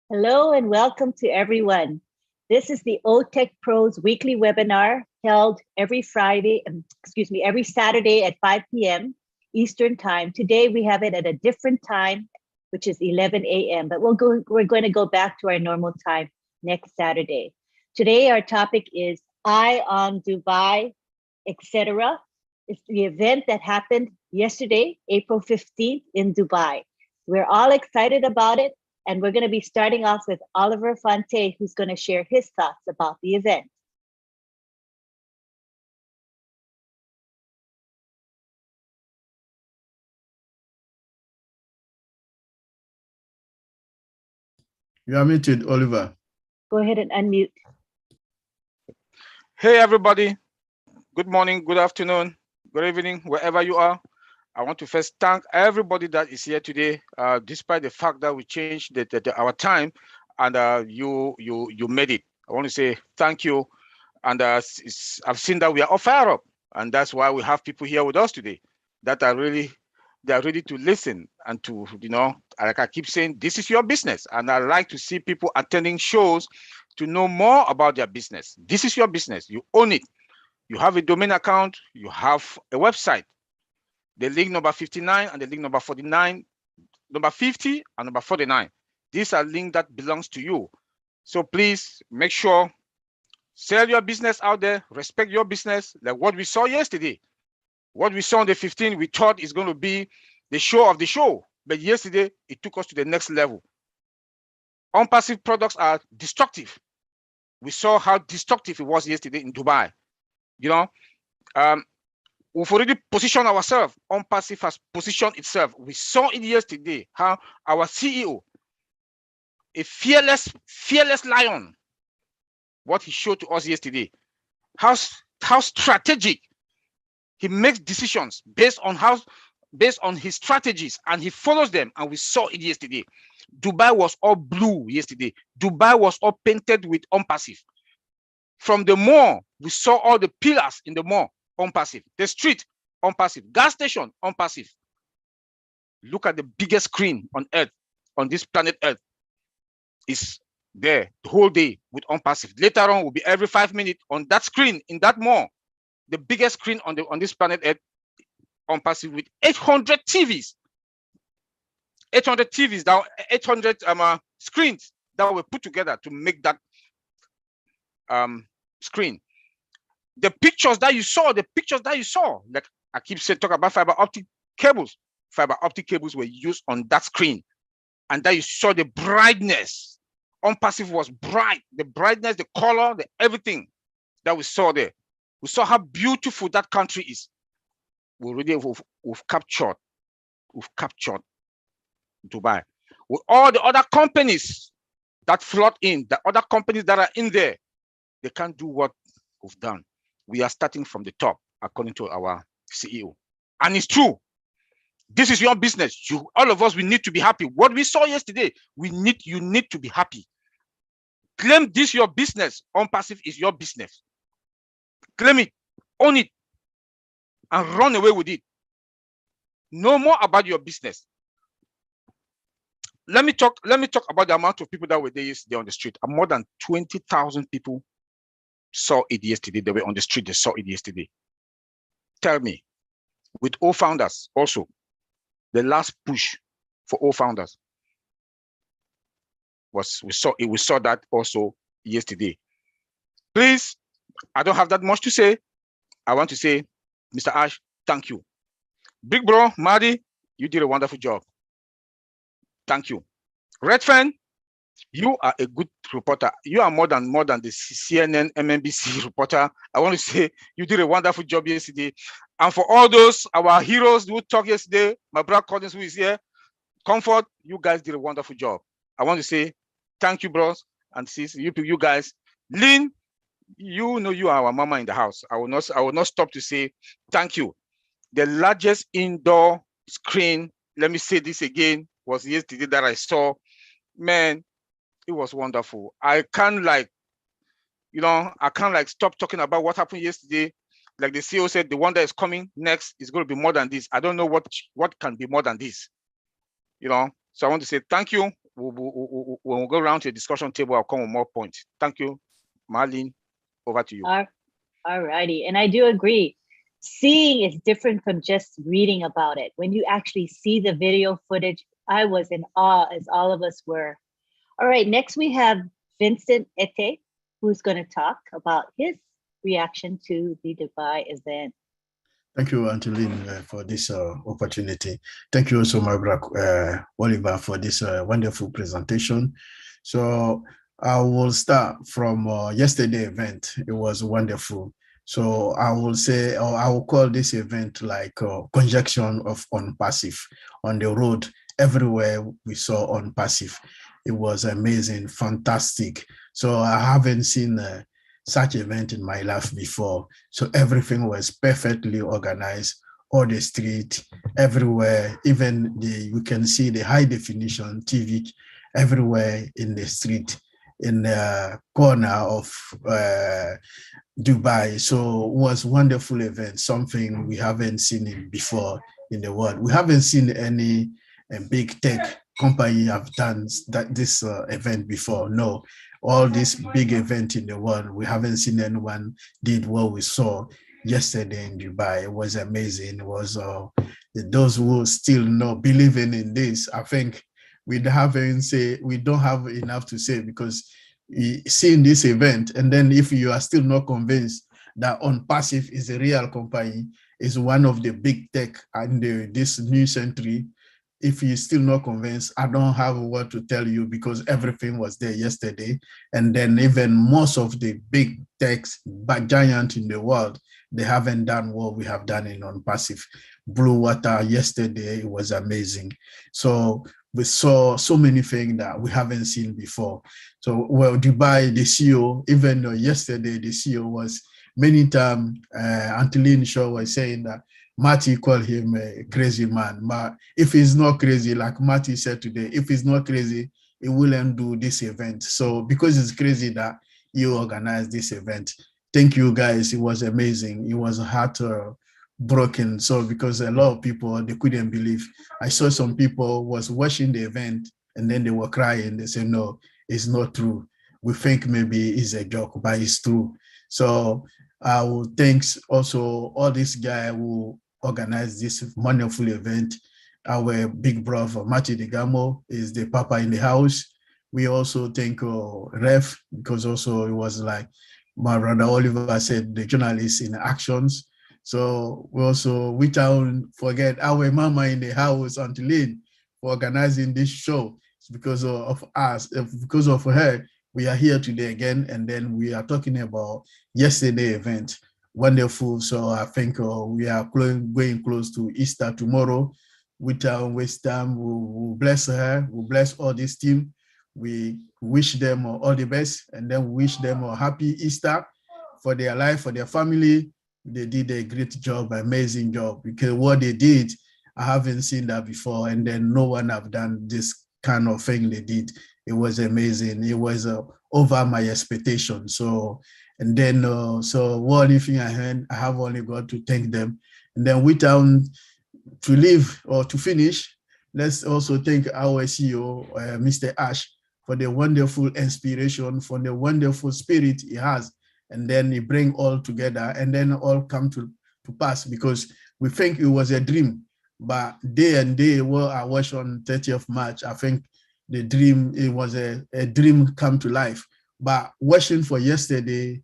Hello and welcome to everyone. This is the OTech Pros weekly webinar held every every Saturday at 5 p.m. Eastern Time. Today we have it at a different time, which is 11 a.m., but we're going to go back to our normal time next Saturday. Today our topic is Eye on Dubai, etc. It's the event that happened yesterday, April 15th in Dubai. We're all excited about it. And we're going to be starting off with Oliver Fonte, who's going to share his thoughts about the event. You are muted, Oliver. Go ahead and unmute. Hey, everybody. Good morning, good afternoon, good evening, wherever you are. I want to first thank everybody that is here today, despite the fact that we changed our time and you made it. I want to say thank you. And I've seen that we are all fired up. And that's why we have people here with us today that are ready to listen and to, like I keep saying, this is your business. And I like to see people attending shows to know more about their business. This is your business. You own it. You have a domain account. You have a website. The link number 59 and the link number 49, number 50 and number 49. These are links that belongs to you. So please make sure, sell your business out there, respect your business, like what we saw yesterday. What we saw on the 15th, we thought is going to be the show of the show. But yesterday, it took us to the next level. ONPASSIVE products are destructive. We saw how destructive it was yesterday in Dubai. We've already positioned ourselves. ONPASSIVE has positioned itself. We saw it yesterday, how our CEO, a fearless lion, what he showed to us yesterday, how strategic he makes decisions based on his strategies, and he follows them, and we saw it yesterday. Dubai was all blue yesterday. Dubai was all painted with ONPASSIVE. From the mall, we saw all the pillars in the mall, ONPASSIVE. The street, ONPASSIVE. Gas station, ONPASSIVE. Look at the biggest screen on Earth, on this planet Earth, is there the whole day with ONPASSIVE. Later on, will be every 5 minutes on that screen in that mall. The biggest screen on this planet Earth, ONPASSIVE, with 800 TVs. 800 TVs, down 800 screens that were put together to make that screen. The pictures that you saw, like I keep saying, talk about fiber optic cables. Fiber optic cables were used on that screen, and that you saw the brightness. ONPASSIVE was bright, the brightness, the color, the everything that we saw there. We saw how beautiful that country is. We've captured Dubai. With all the other companies that flood in, the other companies that are in there, they can't do what we've done. We are starting from the top, according to our CEO. And it's true. This is your business. All of us, we need to be happy. What we saw yesterday, you need to be happy. Claim this your business. ONPASSIVE is your business. Claim it, own it, and run away with it. Know more about your business. Let me talk about the amount of people that were there yesterday on the street. More than 20,000 people saw it yesterday. They were on the street, they saw it yesterday. Tell me, with all founders also, the last push for all founders was, we saw that also yesterday. Please, I don't have that much to say. I want to say, Mr. Ash, thank you. Big bro, Marty, you did a wonderful job. Thank you. Redfern, you are a good reporter. You are more than the CNN, MNBC reporter. I want to say you did a wonderful job yesterday. And for all those, our heroes who talked yesterday, my brother Collins, who is here, Comfort, you guys did a wonderful job. I want to say thank you, bros and sis, you guys. Lynn, you know you are our mama in the house. I will not stop to say thank you. The largest indoor screen, let me say this again, was yesterday that I saw. Man, it was wonderful. I can't stop talking about what happened yesterday. Like the CEO said, the one that is coming next is going to be more than this. I don't know what can be more than this. So I want to say thank you when we go around to the discussion table, I'll come with more points. Thank you. Marlene, over to you. All righty. And I do agree. Seeing is different from just reading about it. When you actually see the video footage, I was in awe, as all of us were. All right, next we have Vincent Ete, who's going to talk about his reaction to the Dubai event. Thank you, Angeline, for this opportunity. Thank you also, my brother Oliver, for this wonderful presentation. So I will start from yesterday event. It was wonderful. So I will say, or I will call this event like conjunction of ONPASSIVE. On the road, everywhere we saw ONPASSIVE. It was amazing, fantastic. So I haven't seen such event in my life before. So everything was perfectly organized, all the street, everywhere, even you can see the high definition TV everywhere in the street, in the corner of Dubai. So it was a wonderful event, something we haven't seen it before in the world. We haven't seen any big tech company have done this event before. No, all this big event in the world, we haven't seen anyone did what we saw yesterday in Dubai. It was amazing. It was those who still not believing in this, I think we don't have enough to say, because seeing this event, and then if you are still not convinced that ONPASSIVE is a real company, is one of the big tech in this new century, if you're still not convinced, I don't have a word to tell you, because everything was there yesterday. And then even most of the big techs, giant in the world, they haven't done what we have done in ONPASSIVE. Blue Water yesterday, it was amazing. So we saw so many things that we haven't seen before. So, well, Dubai, the CEO, even yesterday, the CEO was many times, Angeline Shaw was saying that Marty called him a crazy man. But if he's not crazy, like Marty said today, if he's not crazy, he wouldn't do this event. So because it's crazy that you organized this event. Thank you, guys. It was amazing. It was heartbroken. So because a lot of people, they couldn't believe. I saw some people was watching the event and then they were crying. They said, no, it's not true. We think maybe it's a joke, but it's true. So I will thanks also all this guy who organized this wonderful event. Our big brother, Marty Degarmo, is the papa in the house. We also thank Ref, because also it was like my brother Oliver said, the journalist in actions. So we also, we don't forget our mama in the house, Angeline, for organizing this show. It's because of us, because of her, we are here today again, and then we are talking about yesterday event. Wonderful. So I think we are going close to Easter tomorrow. Without waste time, we'll bless her, we'll bless all this team. We wish them all the best, and then we wish them a happy Easter for their life, for their family. They did a great job, amazing job, because what they did, I haven't seen that before, and then no one have done this kind of thing they did. It was amazing. It was over my expectation. So, and then, so one thing I have only got to thank them. And then without to leave or to finish, let's also thank our CEO, Mr. Ash, for the wonderful inspiration, for the wonderful spirit he has. And then he bring all together and then all come to pass, because we think it was a dream. But day and day, what I watched on 30th March, I think the dream, it was a dream come to life. But watching for yesterday,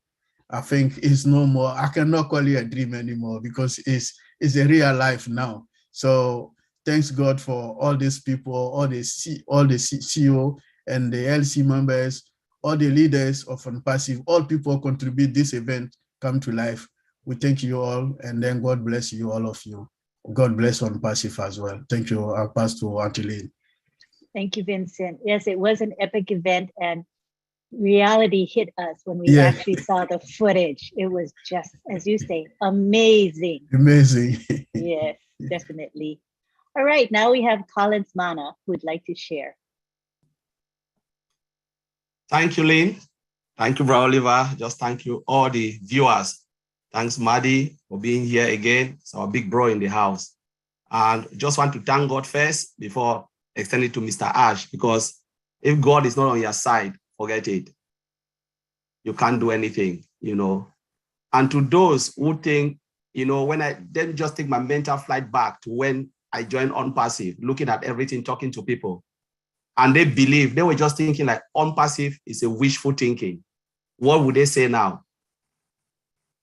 I think it's no more, I cannot call it a dream anymore, because it's a real life now. So thanks God for all these people, all the CEO and the LC members, all the leaders of ONPASSIVE, all people contribute this event come to life. We thank you all, and then God bless you, all of you. God bless ONPASSIVE as well. Thank you. I'll pass to Angeline. Thank you, Vincent. Yes, it was an epic event, and reality hit us when we actually saw the footage. It was just, as you say, amazing. Amazing. Yes, definitely. All right, now we have Collins Mana, who would like to share. Thank you, Lynn. Thank you, Brother Oliver. Just thank you, all the viewers. Thanks, Marty, for being here again. It's our big bro in the house. And just want to thank God first before extending to Mr. Ash, because If God is not on your side, forget it. You can't do anything, you know. And to those who think, you know, when I then just take my mental flight back to when I joined ONPASSIVE, looking at everything, talking to people, and they believe, they were just thinking like ONPASSIVE is a wishful thinking. What would they say now?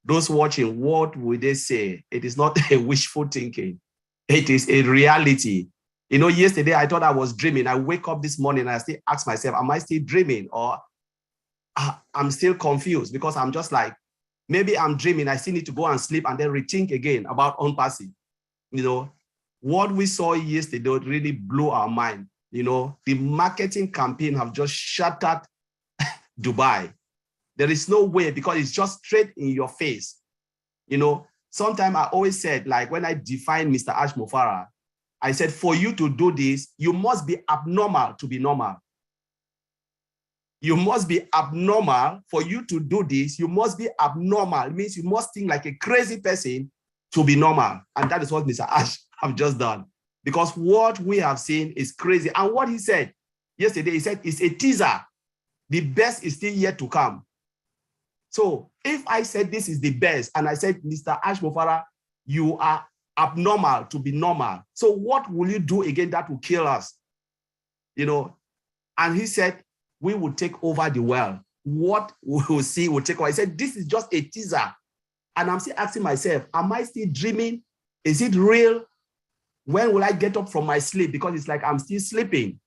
Those watching, what would they say? It is not a wishful thinking. It is a reality. You know, yesterday I thought I was dreaming. I wake up this morning and I still ask myself, am I still dreaming? Or I'm still confused because I'm just like, maybe I'm dreaming. I still need to go and sleep and then rethink again about ONPASSIVE. You know, what we saw yesterday really blew our mind. You know, the marketing campaign have just shattered Dubai. There is no way, because it's just straight in your face. You know, sometimes I always said, like when I defined Mr. Ash Mufara, I said, for you to do this, you must be abnormal to be normal. You must be abnormal. For you to do this, you must be abnormal. It means you must think like a crazy person to be normal. And that is what Mr. Ash have just done. Because what we have seen is crazy. And what he said yesterday, he said, it's a teaser. The best is still yet to come. So if I said this is the best, and I said, Mr. Ash Mufara, you are abnormal to be normal. So what will you do again that will kill us? You know, and he said, we will take over the world. What we will see will take over. He said, this is just a teaser. And I'm still asking myself, am I still dreaming? Is it real? When will I get up from my sleep? Because it's like I'm still sleeping.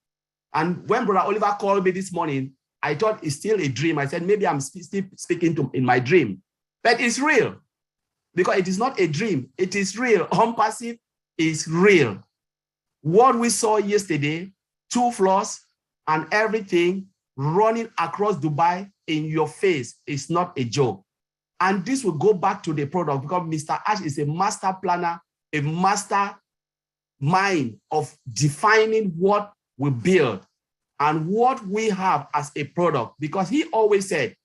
And when Brother Oliver called me this morning, I thought it's still a dream. I said, maybe I'm still speaking in my dream. But it's real. Because it is not a dream. It is real. ONPASSIVE is real. What we saw yesterday, 2 floors and everything running across Dubai in your face is not a joke. And this will go back to the product, because Mr. Ash is a master planner, a master mind of defining what we build and what we have as a product, because he always said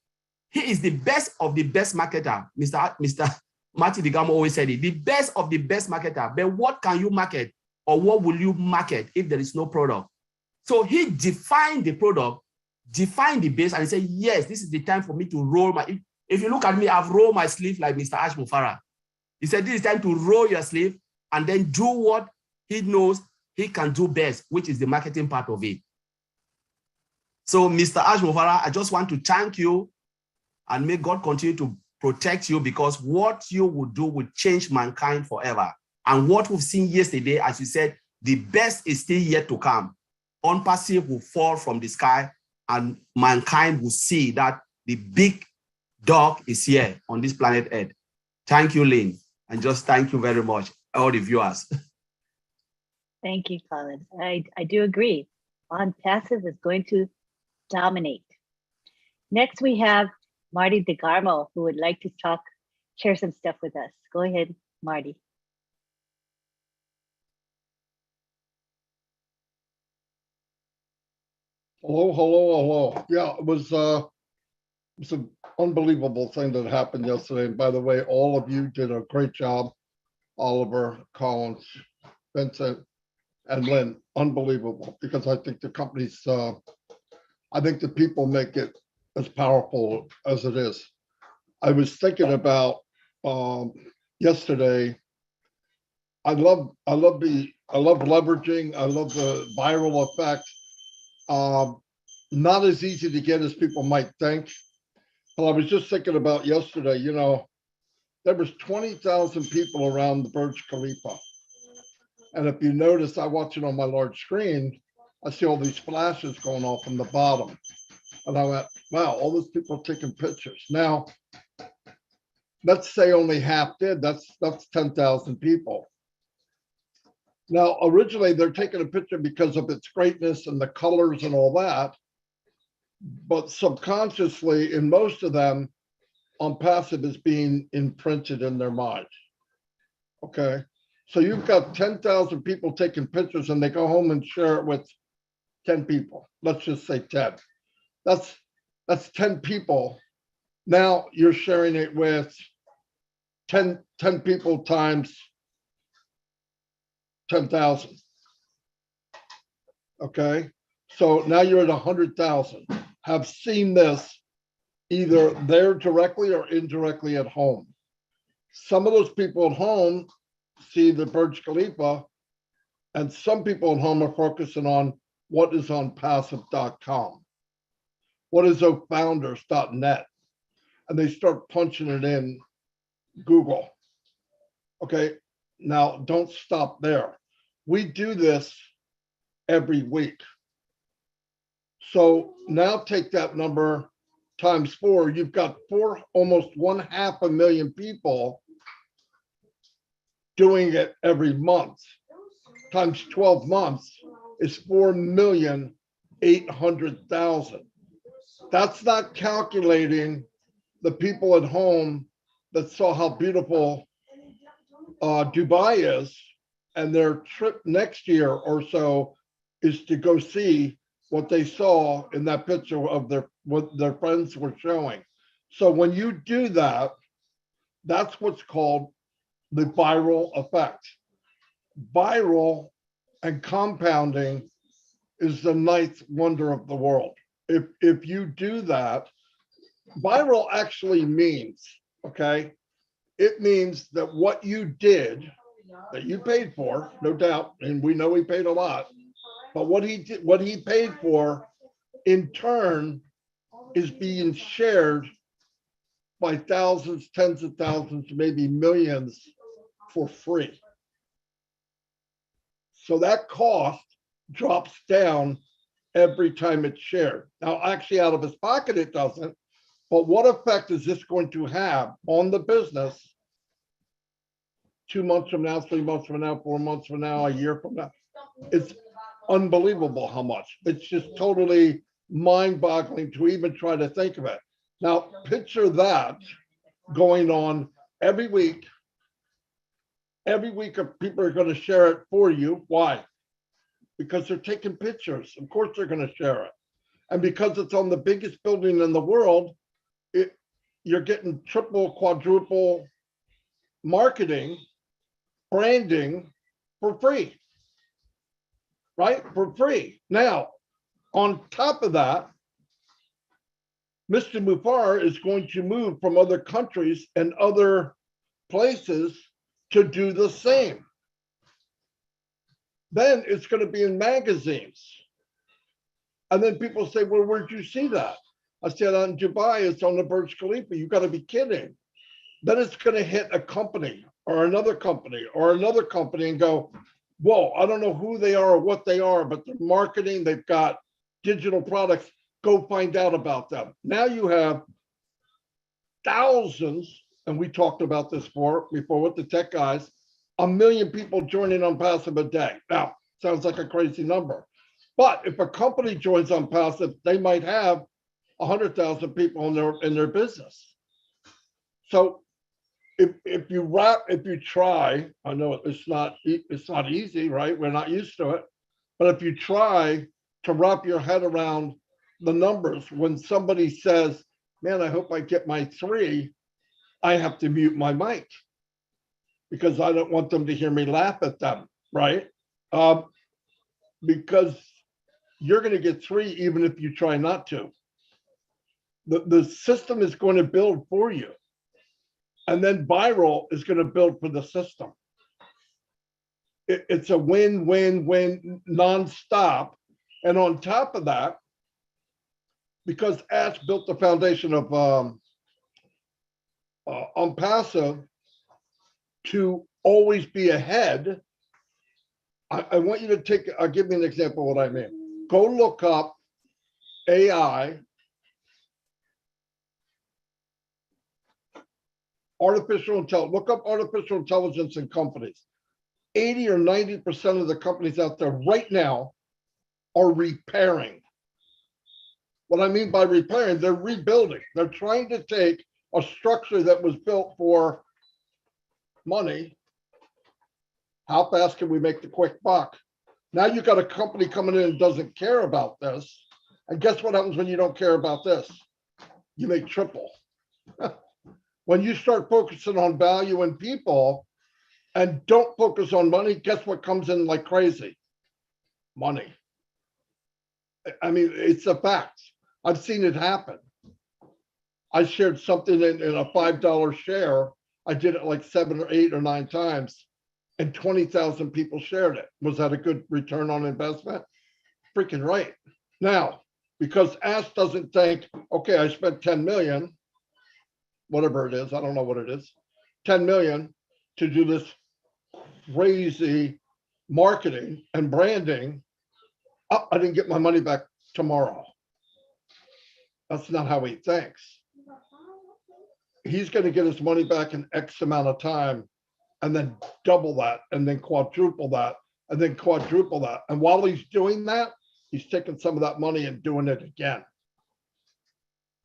he is the best of the best marketer. Mr. Marty Degarmo always said it, the best of the best marketer. But what can you market, or what will you market if there is no product? So he defined the product, defined the base, and he said, yes, this is the time for me to roll my, if you look at me, I've rolled my sleeve like Mr. Ash Mufara. He said, this is time to roll your sleeve and then do what he knows he can do best, which is the marketing part of it. So Mr. Ash Mufara, I just want to thank you, and may God continue to protect you, because what you will do will change mankind forever. And what we've seen yesterday, as you said, the best is still yet to come. ONPASSIVE will fall from the sky, and mankind will see that the big dog is here on this planet Earth. Thank you, Lynn. And just thank you very much, all the viewers. Thank you, Colin. I do agree. ONPASSIVE is going to dominate. Next, we have Marty Degarmo, who would like to share some stuff with us. Go ahead, Marty. Hello, hello, hello. Yeah, it was an unbelievable thing that happened yesterday. And by the way, all of you did a great job. Oliver, Collins, Vincent, and Lynn. Unbelievable, because I think the company's, I think the people make it as powerful as it is. I was thinking about yesterday. I love leveraging. I love the viral effect. Not as easy to get as people might think. But I was just thinking about yesterday, you know, there was 20,000 people around the Burj Khalifa. And if you notice, I watch it on my large screen, I see all these flashes going off from the bottom. And I went, wow, all those people taking pictures. Now, let's say only half did, that's 10,000 people. Now, originally they're taking a picture because of its greatness and the colors and all that. But subconsciously, in most of them, ONPASSIVE is being imprinted in their mind. Okay. So you've got 10,000 people taking pictures, and they go home and share it with 10 people. Let's just say 10. That's 10 people. Now you're sharing it with 10 people times 10,000. Okay. So now you're at 100,000 have seen this either there directly or indirectly at home. Some of those people at home see the Burj Khalifa, and some people at home are focusing on what is on passive.com, what is founders.net, and they start punching it in Google. Okay, now don't stop there. We do this every week. So now take that number times 4, you've got almost 500,000 people doing it every month. Times 12 months is 4,800,000. That's not calculating the people at home that saw how beautiful Dubai is, and their trip next year or so is to go see what they saw in that picture of what their friends were showing. So when you do that, that's what's called the viral effect. Viral and compounding is the ninth wonder of the world. If you do that, viral actually means, okay, it means that what you did, that you paid for, no doubt, and we know he paid a lot, but what he paid for in turn is being shared by thousands, tens of thousands, maybe millions for free. So that cost drops down every time it's shared. Now, actually out of his pocket, it doesn't, but what effect is this going to have on the business 2 months from now, 3 months from now, 4 months from now, a year from now? It's unbelievable how much. It's just totally mind-boggling to even try to think of it. Now, picture that going on every week. Every week, people are going to share it for you. Why? Because they're taking pictures. Of course, they're going to share it. And because it's on the biggest building in the world, you're getting triple, quadruple marketing, branding for free. Right? For free. Now, on top of that, Mr. Mufar is going to move from other countries and other places to do the same. Then it's going to be in magazines. And then people say, well, where'd you see that? I said, on Dubai, it's on the Burj Khalifa. You got to be kidding. Then it's going to hit a company or another company or another company and go, whoa, I don't know who they are or what they are, but they're marketing, they've got digital products. Go find out about them. Now you have thousands, and we talked about this before with the tech guys, 1 million people joining ONPASSIVE a day. Now, sounds like a crazy number. But if a company joins ONPASSIVE, they might have 100,000 people in their business. So if you try, I know it's not easy, right? We're not used to it. But if you try to wrap your head around the numbers, when somebody says, man, I hope I get my 3, I have to mute my mic because I don't want them to hear me laugh at them, right? Because you're going to get 3 even if you try not to. The system is going to build for you. And then viral is going to build for the system. It's a win-win-win nonstop. And on top of that, because Ash built the foundation of ONPASSIVE to always be ahead, I want you to I'll give you an example of what I mean. Go look up AI, artificial intelligence, look up artificial intelligence in companies. 80 or 90% of the companies out there right now are repairing. What I mean by repairing, they're rebuilding. They're trying to take a structure that was built for money. How fast can we make the quick buck? Now you've got a company coming in and doesn't care about this. And guess what happens when you don't care about this? You make triple. When you start focusing on value and people and don't focus on money, guess what comes in like crazy? Money. I mean, it's a fact. I've seen it happen. I shared something in a $5 share. I did it like 7 or 8 or 9 times, and 20,000 people shared it. Was that a good return on investment? Freaking right. Now, because Ash doesn't think, okay, I spent 10 million, whatever it is, I don't know what it is, 10 million to do this crazy marketing and branding. Oh, I didn't get my money back tomorrow. That's not how he thinks. He's going to get his money back in X amount of time, and then double that, and then quadruple that, and then quadruple that. And while he's doing that, he's taking some of that money and doing it again.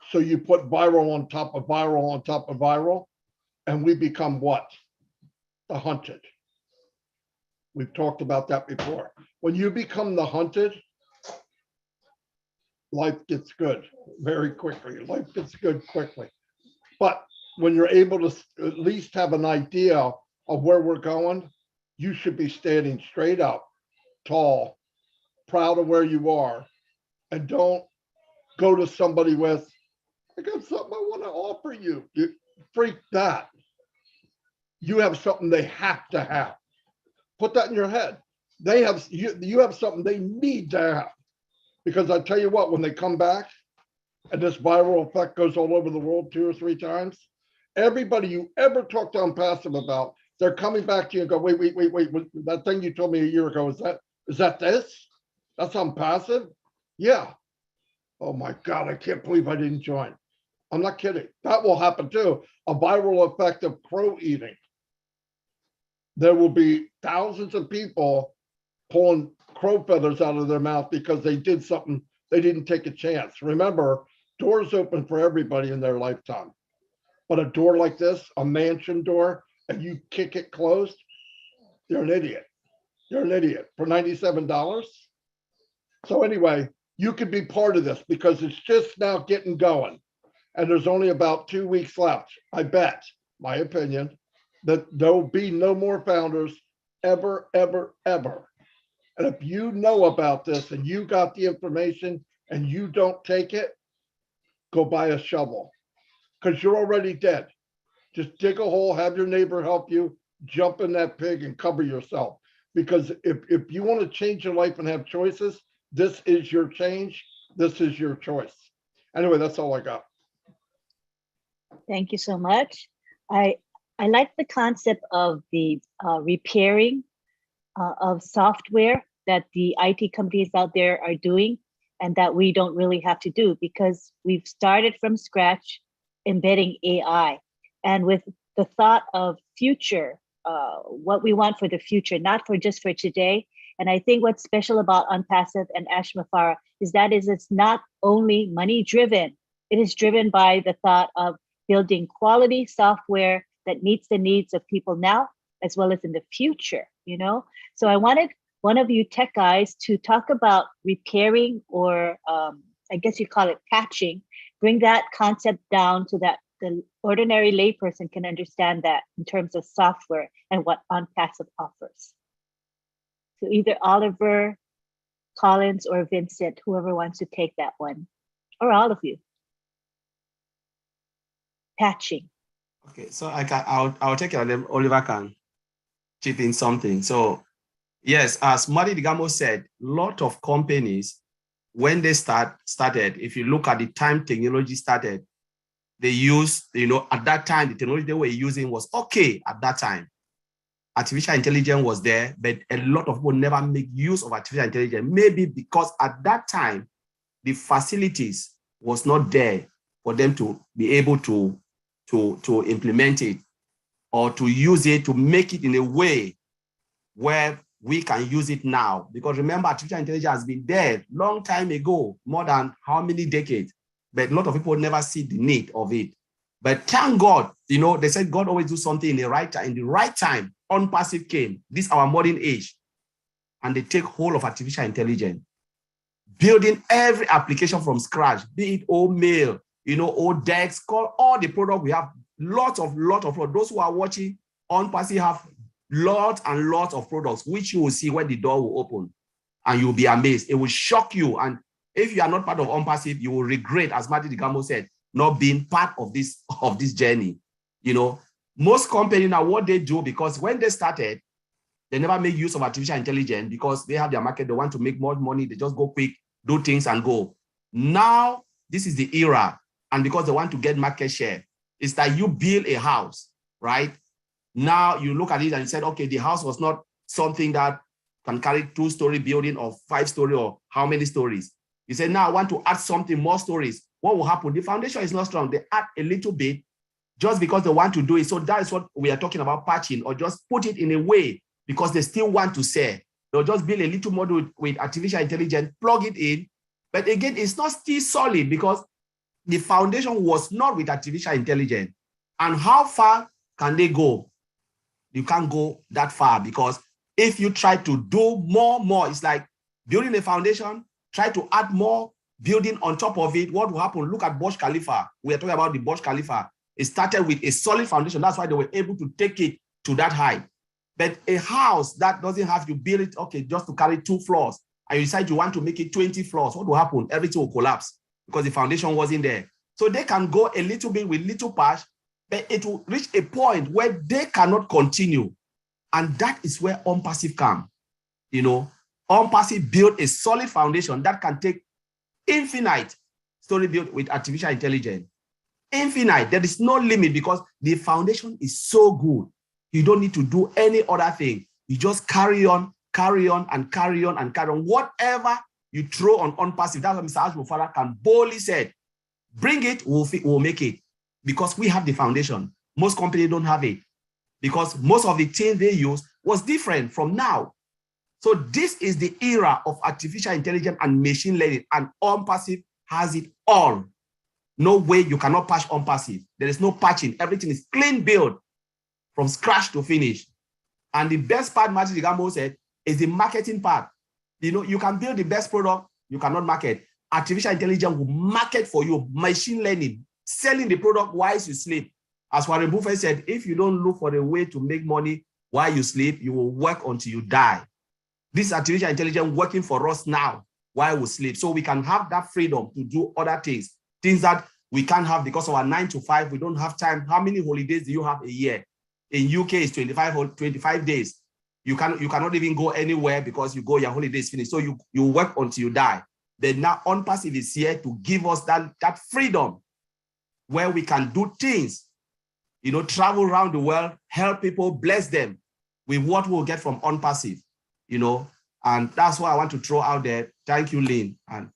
So you put viral on top of viral on top of viral, and we become what? The hunted. We've talked about that before. When you become the hunted, life gets good very quickly. Life gets good quickly. But when you're able to at least have an idea of where we're going, you should be standing straight up, tall, proud of where you are, and don't go to somebody with, I got something I want to offer you. You freak that. You have something they have to have. Put that in your head. They have you have something they need to have. Because I tell you what, when they come back and this viral effect goes all over the world 2 or 3 times, everybody you ever talked to Unpassive about, they're coming back to you and go, wait, that thing you told me a year ago, is that this? That's Unpassive? Yeah. Oh my God, I can't believe I didn't join. I'm not kidding. That will happen too. A viral effect of crow eating. There will be thousands of people pulling crow feathers out of their mouth because they did something, they didn't take a chance. Remember, doors open for everybody in their lifetime. But a door like this, a mansion door, and you kick it closed, you're an idiot. You're an idiot for $97. So anyway, you could be part of this because it's just now getting going. And there's only about 2 weeks left. I bet, my opinion, that there'll be no more founders ever, ever, ever. And if you know about this and you got the information and you don't take it, go buy a shovel because you're already dead. Just dig a hole, have your neighbor help you, jump in that pig and cover yourself. Because if you want to change your life and have choices, this is your change. This is your choice. Anyway, that's all I got. Thank you so much. I like the concept of the repairing of software that the IT companies out there are doing and that we don't really have to do because we've started from scratch embedding AI. And with the thought of future, what we want for the future, not for just for today. And I think what's special about Unpassive and Ash Mafara is that it's not only money driven, it is driven by the thought of building quality software that meets the needs of people now, as well as in the future, you know? So I wanted one of you tech guys to talk about repairing or I guess you call it patching, bring that concept down so that the ordinary layperson can understand that in terms of software and what Unpassive offers. So either Oliver, Collins, or Vincent, whoever wants to take that one, or all of you. Patching. Okay, so I'll take it and then Oliver can chip in something. So yes, as Marty Degarmo said, a lot of companies, when they started, if you look at the time technology started, they used, at that time, the technology they were using was okay at that time. Artificial intelligence was there, but a lot of people never make use of artificial intelligence, maybe because at that time, the facilities was not there for them to be able to implement it or to use it, to make it in a way where we can use it now. Because remember, artificial intelligence has been there long time ago, more than how many decades, but a lot of people never see the need of it. But thank God, they said God always do something in the right time. In the right time, Unpassive came, this our modern age, and they take hold of artificial intelligence, building every application from scratch, be it old mail, OTech, call all the product we have, lot of products. Those who are watching Unpassive have lots and lots of products, which you will see when the door will open, and you'll be amazed. It will shock you, and If you are not part of ONPASSIVE, you will regret, as Marty Degarmo said, not being part of this journey. You know, most companies now, what they do, because when they started, they never make use of artificial intelligence because they have their market, they want to make more money, they just go quick, do things and go. Now, this is the era, and because they want to get market share, it's that you build a house, right? Now you look at it and you said, okay, the house was not something that can carry 2-story building or 5-story or how many stories. You say, now I want to add something more stories. What will happen? The foundation is not strong. They add a little bit just because they want to do it. So that is what we are talking about, patching, or just put it in a way because they still want to sell. They'll just build a little model with artificial intelligence, plug it in. But again, it's not still solid because the foundation was not with artificial intelligence. And how far can they go? You can't go that far because if you try to do more, it's like building a foundation, try to add more building on top of it. What will happen? Look at Burj Khalifa. We are talking about the Burj Khalifa. It started with a solid foundation. That's why they were able to take it to that height. But a house that doesn't have to build it, okay, just to carry 2 floors, and you decide you want to make it 20 floors, what will happen? Everything will collapse because the foundation wasn't there. So they can go a little bit with little patch, but it will reach a point where they cannot continue. And that is where ONPASSIVE comes. You know, ONPASSIVE built a solid foundation that can take infinite story built with artificial intelligence. Infinite. There is no limit because the foundation is so good. You don't need to do any other thing. You just carry on, and carry on, and carry on. Whatever you throw on ONPASSIVE, that's what Mr. Ashmofara can boldly say, bring it, we'll make it. Because we have the foundation. Most companies don't have it. Because most of the things they use was different from now. So this is the era of artificial intelligence and machine learning, and ONPASSIVE has it all. No way you cannot patch ONPASSIVE. There is no patching. Everything is clean build from scratch to finish. And the best part, Marty Degarmo said, is the marketing part. You know, you can build the best product, you cannot market. Artificial intelligence will market for you. Machine learning, selling the product while you sleep. As Warren Buffett said, if you don't look for a way to make money while you sleep, you will work until you die. This artificial intelligence working for us now while we sleep. So we can have that freedom to do other things that we can't have because of our 9 to 5. We don't have time. How many holidays do you have a year? In UK, it's 25 days. You cannot even go anywhere because you go, your holiday is finished. So you work until you die. But now ONPASSIVE is here to give us that freedom where we can do things, you know, travel around the world, help people, bless them with what we'll get from ONPASSIVE, you know, and that's what I want to throw out there. Thank you, Lynn. And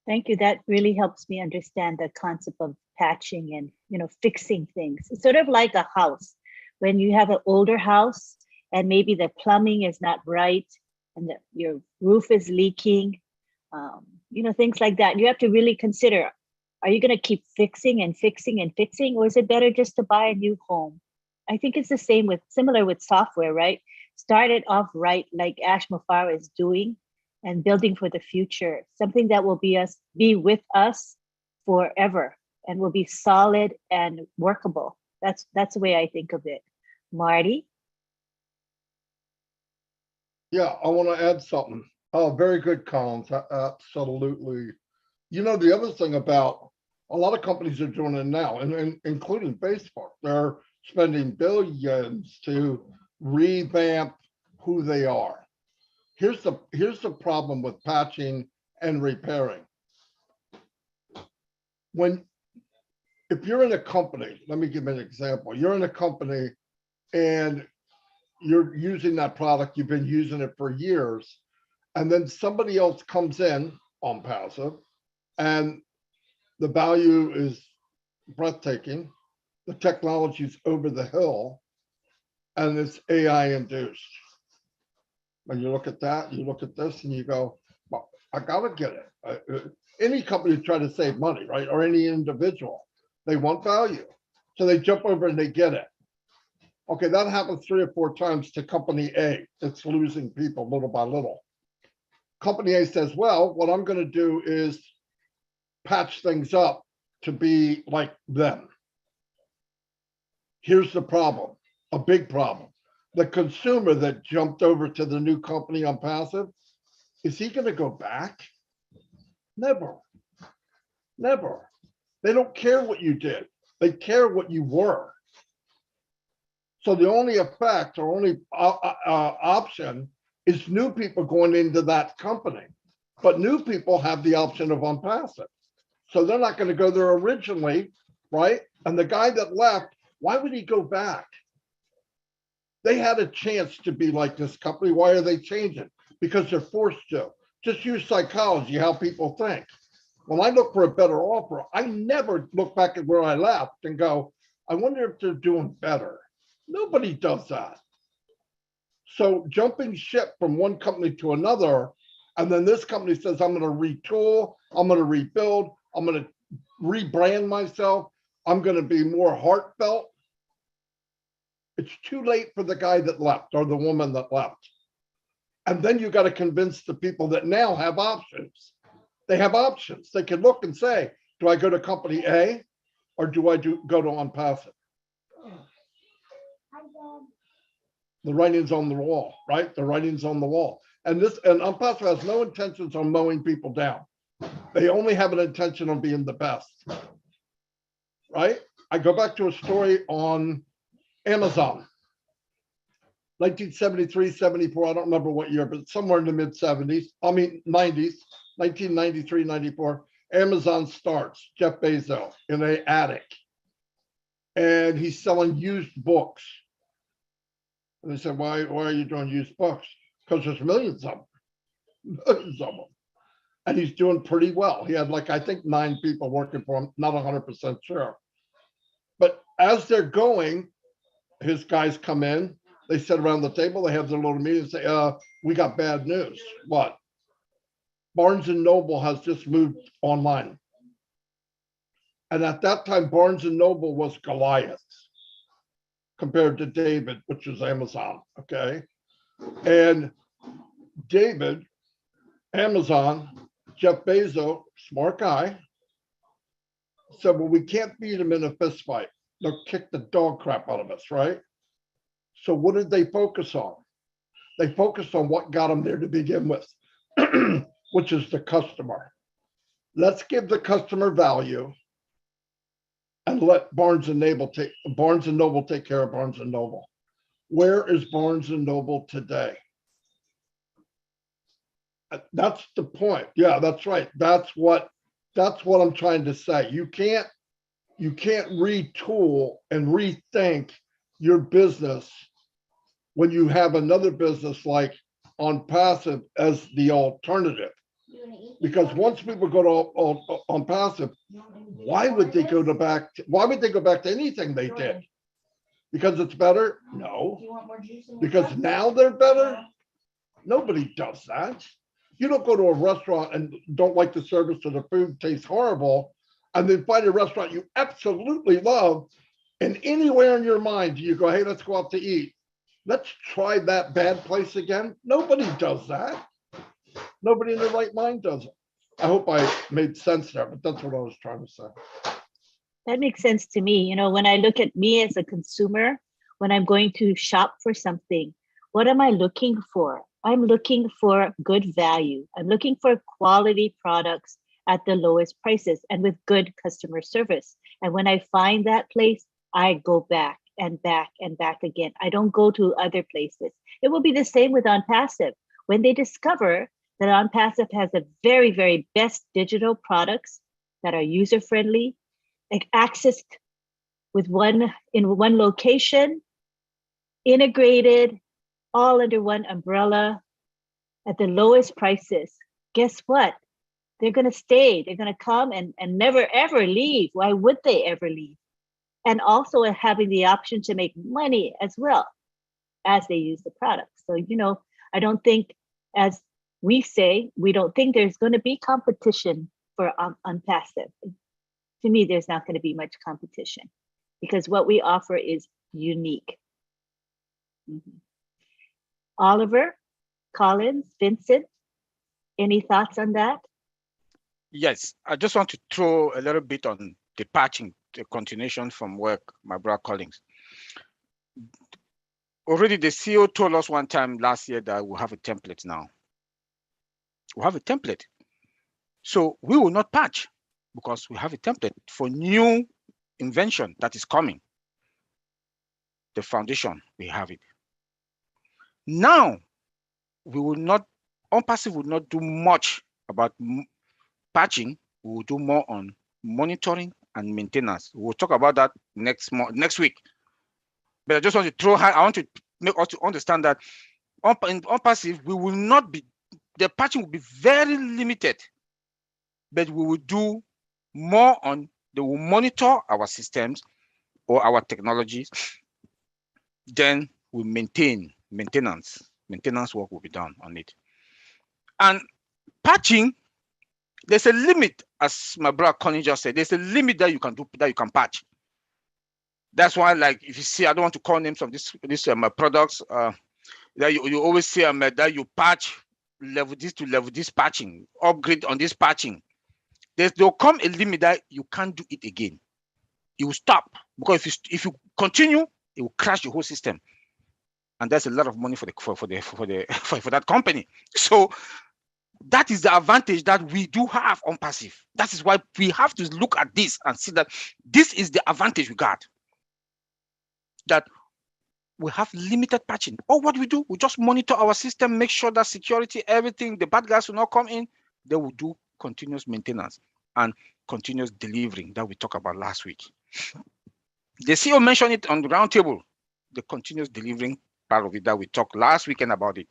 thank you. That really helps me understand the concept of patching and, you know, fixing things. It's sort of like a house. When you have an older house and maybe the plumbing is not right and your roof is leaking, you know, things like that. You have to really consider, are you going to keep fixing and fixing and fixing, or is it better just to buy a new home? I think it's the same similar with software, right? Start it off right, like Ash Mufara is doing, and building for the future, something that will be with us forever and will be solid and workable. That's the way I think of it. Marty? Yeah, I want to add something. Oh, very good, Collins. Absolutely. You know, the other thing about a lot of companies are doing it now, and including Facebook, they're spending billions to revamp who they are. Here's the problem with patching and repairing. If you're in a company, let me give you an example. You're in a company and you're using that product, you've been using it for years, and then somebody else comes in on passive and the value is breathtaking, the technology is over the hill, and it's AI induced. When you look at that, you look at this and you go, well, I gotta get it. Any company try to save money, right? Or any individual, they want value. So they jump over and they get it. Okay, that happens 3 or 4 times to company A. It's losing people little by little. Company A says, well, what I'm going to do is patch things up to be like them. Here's the problem, a big problem. The consumer that jumped over to the new company on passive, is he going to go back? Never. Never. They don't care what you did. They care what you were. So the only effect or only option is new people going into that company. But new people have the option of ONPASSIVE. So they're not going to go there originally, right? And the guy that left, why would he go back? They had a chance to be like this company. Why are they changing? Because they're forced to. Just use psychology, how people think. When I look for a better offer, I never look back at where I left and go, I wonder if they're doing better. Nobody does that. So jumping ship from one company to another, and then this company says, I'm going to retool, I'm going to rebuild, I'm going to rebrand myself, I'm going to be more heartfelt. It's too late for the guy that left or the woman that left. And then you got to convince the people that now have options. They have options. They can look and say, do I go to company A or do I go to ONPASSIVE? The writing's on the wall, right? The writing's on the wall. And ONPASSIVE has no intentions on mowing people down. They only have an intention on being the best, right? I go back to a story on Amazon, 1973, 74, I don't remember what year, but somewhere in the mid 70s, 90s, 1993, 94, Amazon starts, Jeff Bezos in an attic, and he's selling used books. And they said, why are you doing used books? Because there's millions of them, millions of them. And he's doing pretty well. He had I think 9 people working for him, not 100% sure. But as they're going, his guys come in, they sit around the table, they have their little meeting and say, we got bad news. What? Barnes & Noble has just moved online. And at that time, Barnes & Noble was Goliath compared to David, which is Amazon, okay? And David, Amazon, Jeff Bezos, smart guy, said, well, we can't beat him in a fist fight. They'll kick the dog crap out of us, right? So what did they focus on? They focused on what got them there to begin with, which is the customer. Let's give the customer value and let Barnes & Noble take care of Barnes & Noble. Where is Barnes & Noble today? That's the point. Yeah, that's right. That's what I'm trying to say. You can't retool and rethink your business when you have another business like ONPASSIVE as the alternative. Because once people go to ONPASSIVE, why would they go back to anything they did? Because it's better? No. Because now they're better? Nobody does that. You don't go to a restaurant and don't like the service or the food tastes horrible, and then find a restaurant you absolutely love, and anywhere in your mind you go, hey, let's go out to eat. Let's try that bad place again. Nobody does that. Nobody in their right mind does it. I hope I made sense there, but that's what I was trying to say. That makes sense to me. When I look at me as a consumer, when I'm going to shop for something, what am I looking for? I'm looking for good value. I'm looking for quality products at the lowest prices and with good customer service. And when I find that place, I go back and back and back again. I don't go to other places. It will be the same with ONPASSIVE. When they discover that ONPASSIVE has the very, very best digital products that are user-friendly, accessed in one location, integrated, all under one umbrella at the lowest prices, guess what? They're going to stay. They're going to come and never, ever leave. Why would they ever leave? And also having the option to make money as well as they use the product. So, I don't think, as we say, we don't think there's going to be competition for ONPASSIVE. To me, there's not going to be much competition because what we offer is unique. Oliver, Collins, Vincent, any thoughts on that? Yes, I just want to throw a little bit on the patching, the continuation from work, my brother Collins. Already the CEO told us one time last year that we'll have a template now. We'll have a template. So we will not patch because we have a template for new invention that is coming. The foundation, we have it. Now, we will not, ONPASSIVE will not do much about patching. We will do more on monitoring and maintenance. We'll talk about that next week. But I just want to I want to make us to understand that in ONPASSIVE, we will not be, the patching will be very limited, but we will do more on, they will monitor our systems or our technologies, then we maintenance work will be done on it. And patching, there's a limit, as my brother Connie just said, there's a limit that you can do, that you can patch. That's why, like, if you see, I don't want to call names of this products, that you always see that you patch level this to level this patching, upgrade on this patching. There'll come a limit that you can't do it again. It will stop, because if you continue, it will crash your whole system, and that's a lot of money for that company. So that is the advantage that we do have on ONPASSIVE. That is why we have to look at this and see that this is the advantage we got. That we have limited patching. Or what we do, we just monitor our system, make sure that security, everything, the bad guys will not come in. They will do continuous maintenance and continuous delivering that we talked about last week. The CEO mentioned it on the roundtable, the continuous delivering part of it that we talked last weekend about it.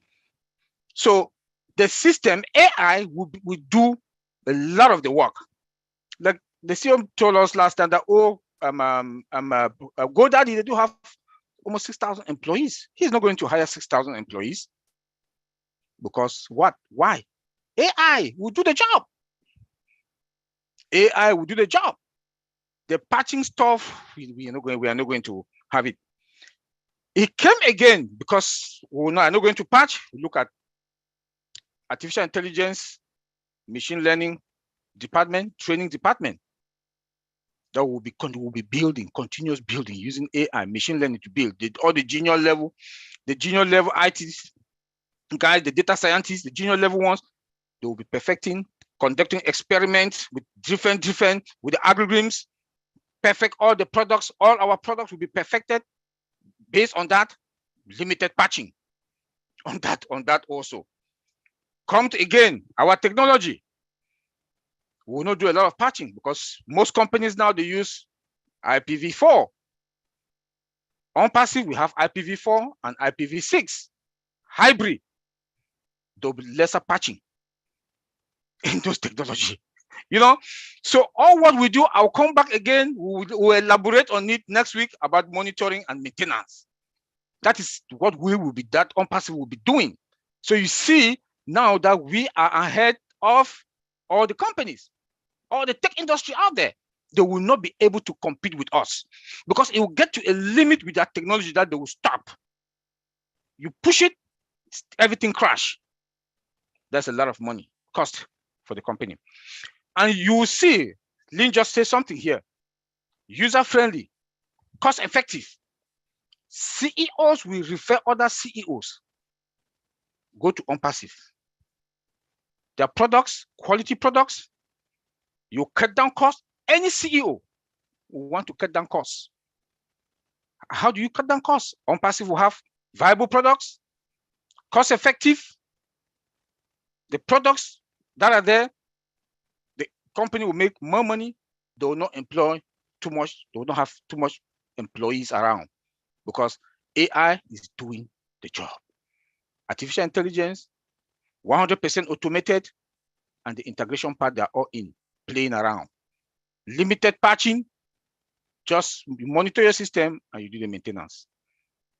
So the system, AI, will do a lot of the work. Like the CEO told us last time that, GoDaddy, they do have almost 6,000 employees. He's not going to hire 6,000 employees. Because what? Why? AI will do the job. AI will do the job. The patching stuff, we are not going to have it. It came again because we're not going to patch. We look at artificial intelligence, machine learning department, training department. That will be building, continuous building, using AI, machine learning to build. All the junior level IT guys, the data scientists, the junior level ones, they will be perfecting, conducting experiments with different with the algorithms, perfect all the products. All our products will be perfected based on that. Limited patching on that also. Come to again our technology. We will not do a lot of patching because most companies now, they use IPv4. ONPASSIVE, we have IPv4 and IPv6 hybrid. There'll be lesser patching in those technology, So all what we do, I'll come back again. We'll elaborate on it next week about monitoring and maintenance. That is what that ONPASSIVE will be doing. So you see now that we are ahead of all the companies, all the tech industry out there. They will not be able to compete with us because it will get to a limit with that technology that they will stop. You push it, everything crash. That's a lot of money cost for the company. And you will see, Lynn just said something here, user-friendly, cost-effective. CEOs will refer other CEOs. Go to ONPASSIVE. Their products, quality products, you cut down costs. Any CEO will want to cut down costs. How do you cut down costs? ONPASSIVE will have viable products, cost-effective. The products that are there, the company will make more money. They will not employ too much. They will not have too much employees around because AI is doing the job. Artificial intelligence, 100% automated, and the integration part, they're all in, playing around. Limited patching, just you monitor your system and you do the maintenance.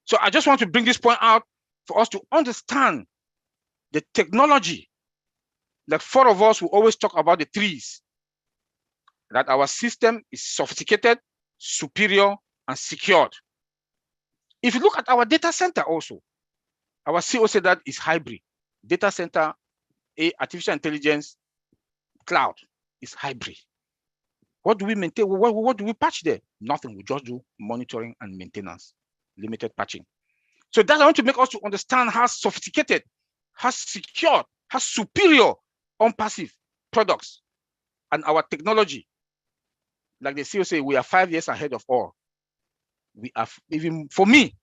So I just want to bring this point out for us to understand the technology. Like 4 of us will always talk about the 3s, that our system is sophisticated, superior, and secured. If you look at our data center also, our CEO said that is hybrid. Data center, artificial intelligence, cloud is hybrid. What do we maintain? What do we patch there? Nothing. We just do monitoring and maintenance, limited patching. So that's I want to make us to understand how sophisticated, how secure, how superior ONPASSIVE products and our technology, like the CEO say, we are 5 years ahead of all. We are, even for me,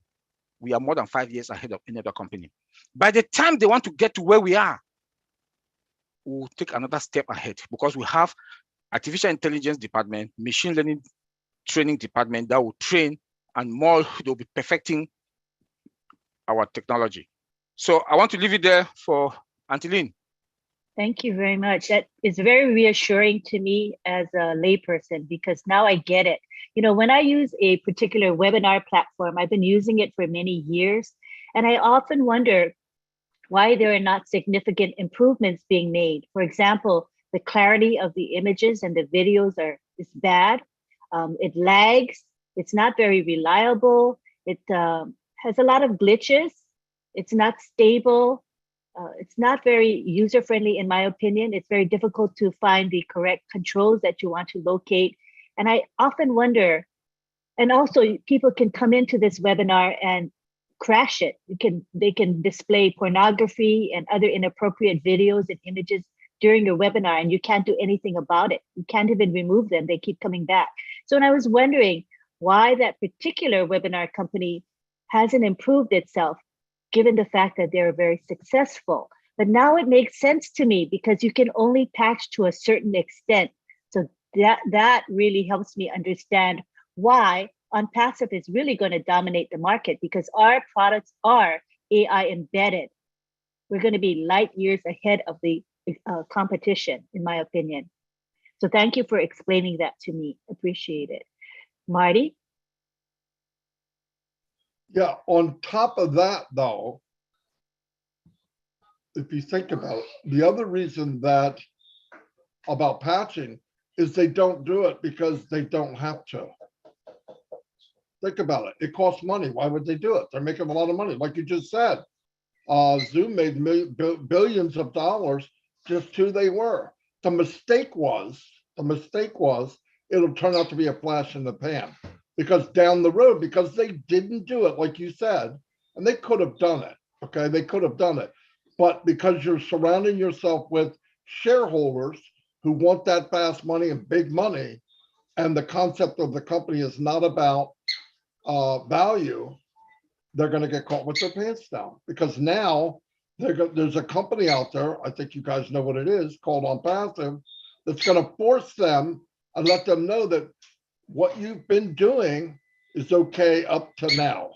we are more than 5 years ahead of any other company. By the time they want to get to where we are, we'll take another step ahead because we have artificial intelligence department, machine learning training department that will train, and more, they'll be perfecting our technology. So I want to leave it there for Antiline. Thank you very much. That is very reassuring to me as a layperson, because now I get it. You know, when I use a particular webinar platform, I've been using it for many years, and I often wonder why there are not significant improvements being made. For example, the clarity of the images and the videos is bad. It lags. It's not very reliable. It has a lot of glitches. It's not stable. It's not very user-friendly, in my opinion. It's very difficult to find the correct controls that you want to locate. And I often wonder, and also people can come into this webinar and crash it. They can display pornography and other inappropriate videos and images during your webinar, and you can't do anything about it. You can't even remove them. They keep coming back. So when I was wondering why that particular webinar company hasn't improved itself, given the fact that they're very successful. But now it makes sense to me, because you can only patch to a certain extent. So that really helps me understand why ONPASSIVE is really going to dominate the market, because our products are AI embedded. We're going to be light years ahead of the competition, in my opinion. So thank you for explaining that to me. Appreciate it. Marty? Yeah, on top of that, though, if you think about it, the other reason that about patching is they don't do it because they don't have to. Think about it. It costs money. Why would they do it? They're making a lot of money. Like you just said, Zoom made billions of dollars just who they were. The mistake was it'll turn out to be a flash in the pan, because down the road, because they didn't do it, like you said, and they could have done it. Okay, they could have done it. But because you're surrounding yourself with shareholders who want that fast money and big money, and the concept of the company is not about value, they're going to get caught with their pants down, because now there's a company out there, I think you guys know what it is, called ONPASSIVE, that's going to force them and let them know that what you've been doing is okay up to now.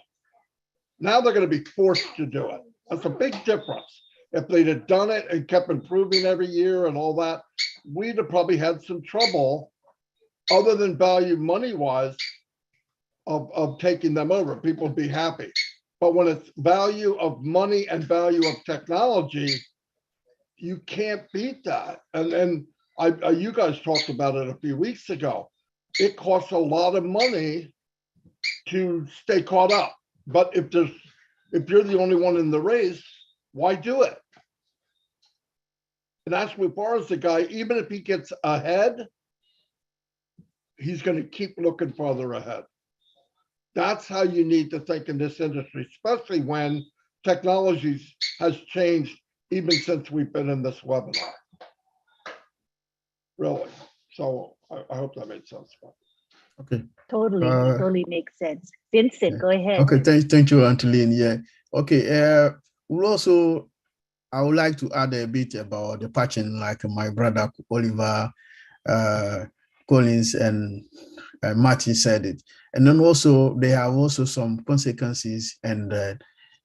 Now they're going to be forced to do it. That's a big difference. If they'd have done it and kept improving every year and all that, we'd have probably had some trouble, other than value money-wise, of taking them over. People would be happy. But when it's value of money and value of technology, you can't beat that. And you guys talked about it a few weeks ago. It costs a lot of money to stay caught up. But if you're the only one in the race, why do it? And as far as the guy, even if he gets ahead, he's going to keep looking farther ahead. That's how you need to think in this industry, especially when technology has changed even since we've been in this webinar. Really. So I hope that made sense. Okay. Totally makes sense. Vincent, yeah. Go ahead. Okay, thank you, Antiline. Yeah. Okay. I would like to add a bit about the patching, like my brother Oliver Collins and Martin said it. And then also they have also some consequences and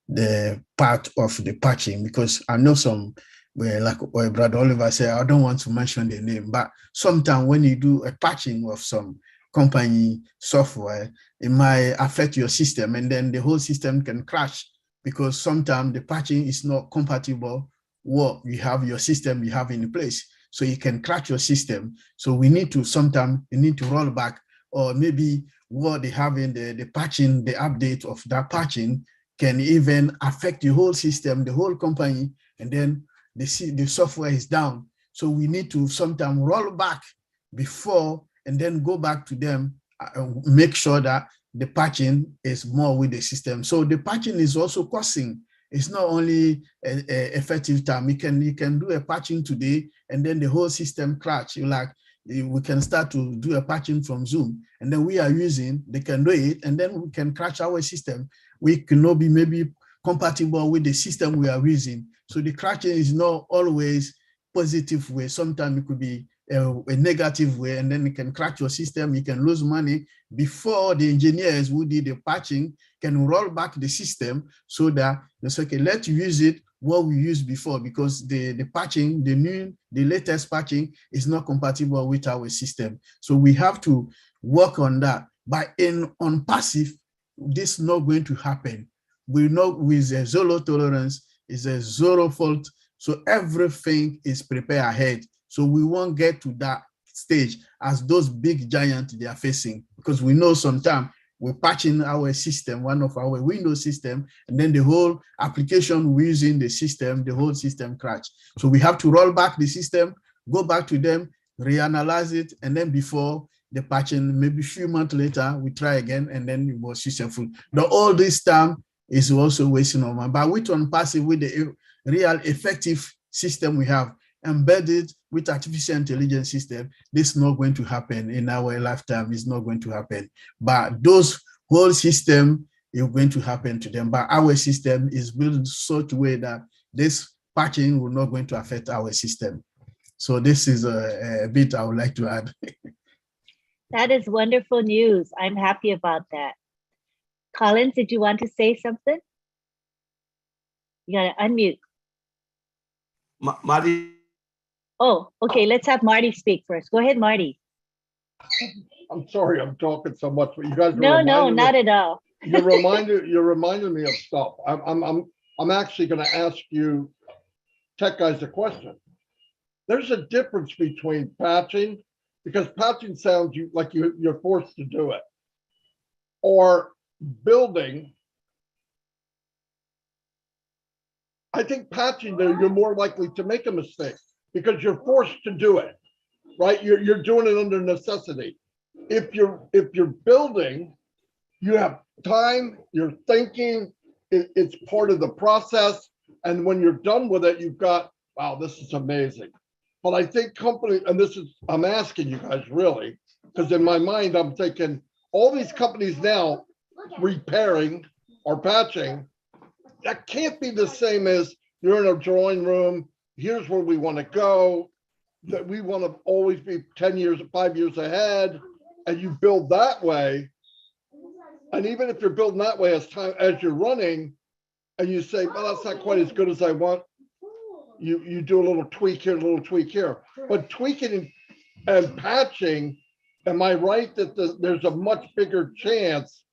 the part of the patching, because I know some where, like my brother Oliver said, I don't want to mention the name, but sometimes when you do a patching of some company software, it might affect your system, and then the whole system can crash, because sometimes the patching is not compatible what you have your system you have in place. So you can crash your system. So we need to sometimes you need to roll back, or maybe what they have in the patching, the update of that patching can even affect the whole system, the whole company, and then the software is down. So we need to sometimes roll back before and then go back to them, make sure that the patching is more with the system. So the patching is also costing. It's not only a effective time. You can do a patching today and then the whole system crash. You like we can start to do a patching from Zoom, and then we are using, they can do it, and then we can crash our system. We cannot be maybe compatible with the system we are using. So the crashing is not always positive way. Sometimes it could be a negative way, and then it can crash your system. You can lose money before the engineers who did the patching can roll back the system so that it's okay, let's use it what we used before, because the patching, the latest patching is not compatible with our system. So we have to work on that. But on passive, this is not going to happen. We know with a zero tolerance, is a zero fault. So everything is prepared ahead. So we won't get to that stage as those big giants they are facing, because we know sometimes we're patching our system, one of our Windows system, and then the whole application we're using the system, the whole system crash. So we have to roll back the system, go back to them, reanalyze it, and then before the patching, maybe a few months later, we try again, and then it was successful. Now all this time is also wasting our money. But with ONPASSIVE, with the real effective system we have, embedded with artificial intelligence system, this is not going to happen in our lifetime. It's not going to happen. But those whole system is going to happen to them. But our system is built in such a way that this patching will not going to affect our system. So this is a bit I would like to add. That is wonderful news. I'm happy about that. Collins, did you want to say something? You gotta unmute. Marty. Oh, okay, let's have Marty speak first. Go ahead, Marty. I'm sorry I'm talking so much, but you guys are No, not at all. You're reminding me of stuff. I'm actually going to ask you tech guys a question. There's a difference between patching, because patching sounds like you're forced to do it, or building. I think patching, you're more likely to make a mistake because you're forced to do it, right? You're doing it under necessity. If you're building, you have time, you're thinking, it's part of the process. And when you're done with it, you've got, wow, this is amazing. But I think companies, and I'm asking you guys really, because in my mind, I'm thinking all these companies now repairing or patching, that can't be the same as you're in a drawing room. Here's where we want to go. That we want to always be 10 years, 5 years ahead, and you build that way. And even if you're building that way as you're running, and you say, well, that's not quite as good as I want, you do a little tweak here, a little tweak here. But tweaking and patching, am I right that there's a much bigger chance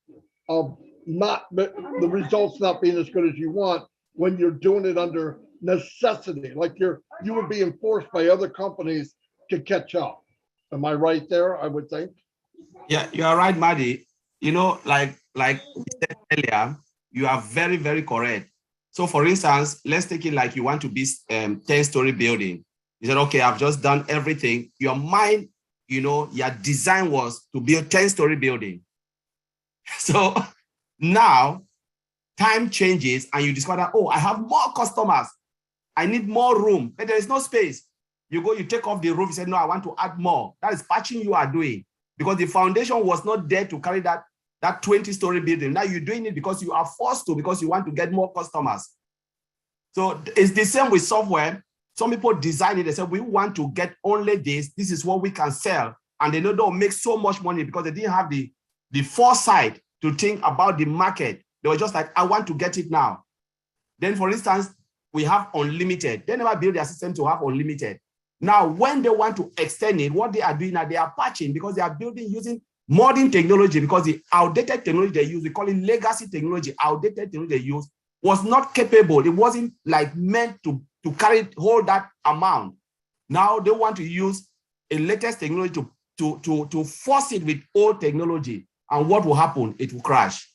of the results not being as good as you want when you're doing it under necessity, like you were being forced by other companies to catch up? Am I right there? I would think. Yeah, you are right, Marty. You know, like we said earlier, you are very, very correct. So for instance, let's take it like you want to be 10-story building. You said, okay, I've just done everything. Your mind, your design was to build 10-story building. So now time changes and you discover, oh, I have more customers. I need more room, but there is no space. You take off the roof, you say, no, I want to add more. That is patching you are doing because the foundation was not there to carry that 20-story building. Now you're doing it because you are forced to, because you want to get more customers. So it's the same with software. Some people design it, they say, we want to get only this. This is what we can sell. And they don't make so much money because they didn't have the foresight to think about the market. They were just like, I want to get it now. Then for instance, we have unlimited. They never build their system to have unlimited. Now, when they want to extend it, what they are doing now, they are patching because they are building using modern technology, because the outdated technology they use, we call it legacy technology, outdated technology they use, was not capable. It wasn't like meant to hold that amount. Now they want to use a latest technology to force it with old technology. And what will happen? It will crash.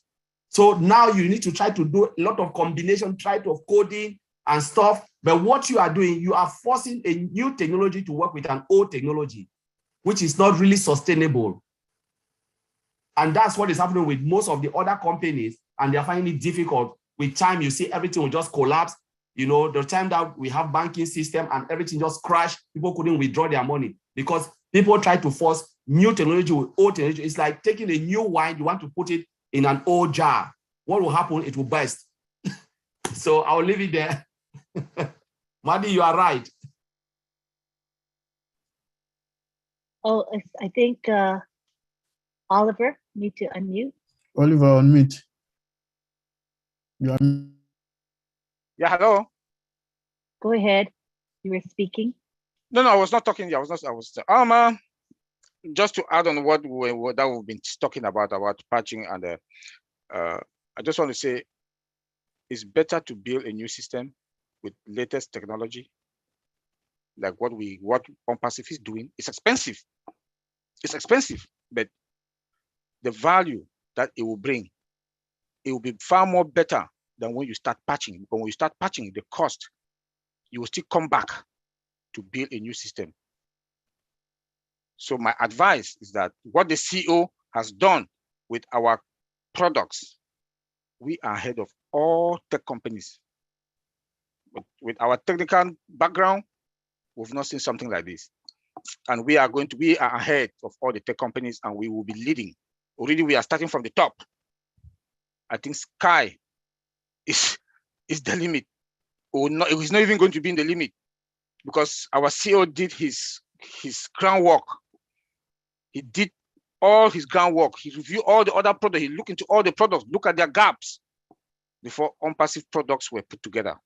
So now you need to try to do a lot of combination, try to coding and stuff. But what you are doing, you are forcing a new technology to work with an old technology, which is not really sustainable. And that's what is happening with most of the other companies. And they're finding it difficult. With time, you see everything will just collapse. The time that we have banking system and everything just crashed, people couldn't withdraw their money because People try to force new technology with old technology. It's like taking a new wine, you want to put it in an old jar. What will happen? It will burst. So I'll leave it there. Marty, you are right. Oh, I think Oliver, need to unmute. Oliver, unmute. You are. Yeah, hello. Go ahead. You were speaking. No, I was not talking. I was just to add on what we've been talking about patching, and I just want to say it's better to build a new system with latest technology, like what ONPASSIVE is doing. It's expensive. It's expensive, but the value that it will bring, it will be far more better than when you start patching. Because when you start patching, the cost, you will still come back to build a new system. So my advice is that what the CEO has done with our products, we are ahead of all tech companies. With our technical background, we've not seen something like this. And we are ahead of all the tech companies, and we will be leading. Already we are starting from the top. I think sky is the limit. Or not, it's not even going to be in the limit, because our CEO did his groundwork. He did all his groundwork. He reviewed all the other products. He looked into all the products, look at their gaps before ONPASSIVE products were put together.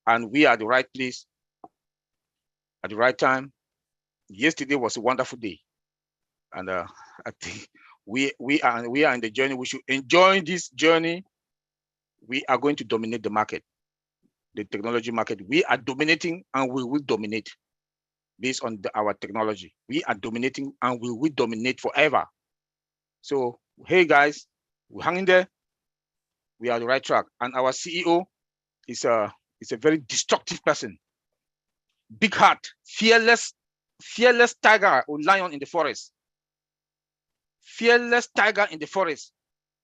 And we are at the right place at the right time. Yesterday was a wonderful day. And I think we are in the journey. We should enjoy this journey. We are going to dominate the market, the technology market. We are dominating, and we will dominate based on our technology. We are dominating, and we will dominate forever. So, hey guys, we're hanging there. We are on the right track. And our CEO is a very destructive person. Big heart, fearless tiger or lion in the forest. Fearless tiger in the forest.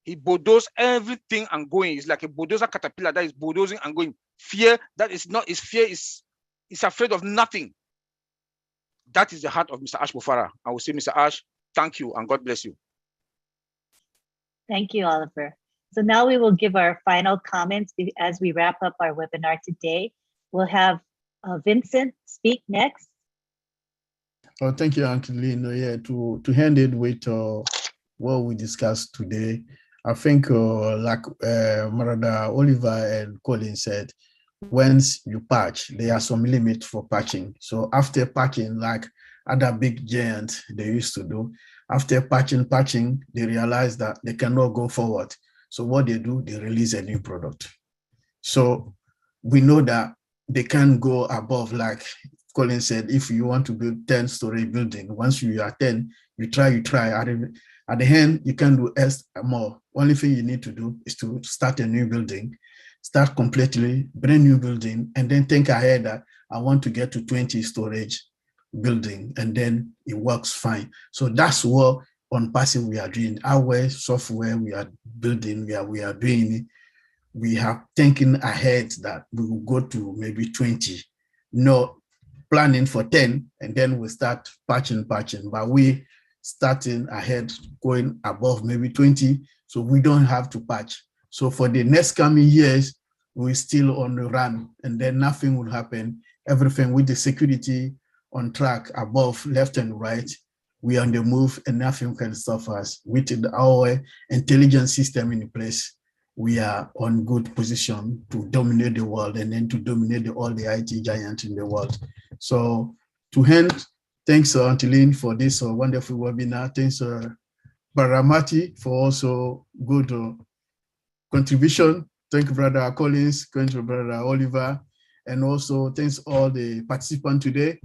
He bulldozes everything and going. It's like a bulldozer caterpillar that is bulldozing and going. Fear that is not, is afraid of nothing. That is the heart of Mr. Ash Mufara. I will say, Mr. Ash, thank you and God bless you. Thank you, Oliver. So now we will give our final comments as we wrap up our webinar today. We'll have Vincent speak next. Oh, thank you, Uncle Lynn. Yeah, to hand it with what we discussed today, I think like Marada, Oliver, and Colin said, once you patch, there are some limits for patching. So after patching, like other big giants they used to do, after patching, they realize that they cannot go forward. So what they do, they release a new product. So we know that they can't go above, like Colin said, if you want to build 10-story building, once you are 10, you try. At the end, you can do more. Only thing you need to do is to start a new building, start completely brand new building, and then think ahead that I want to get to 20 storage building, and then it works fine. So that's what ONPASSIVE we are doing. Our software we are building, we are doing it. We have thinking ahead that we will go to maybe 20, no planning for 10, and then we start patching, but we starting ahead, going above maybe 20, so we don't have to patch. So for the next coming years, we're still on the run, and then nothing will happen. Everything with the security on track, above, left and right, we are on the move, and nothing can stop us. With our intelligence system in place, we are on good position to dominate the world, and then to dominate all the IT giants in the world. So to end, thanks Antilene for this wonderful webinar. Thanks Marty for also good contribution. Thank you, Brother Collins. Thank you, Brother Oliver. And also thanks all the participants today.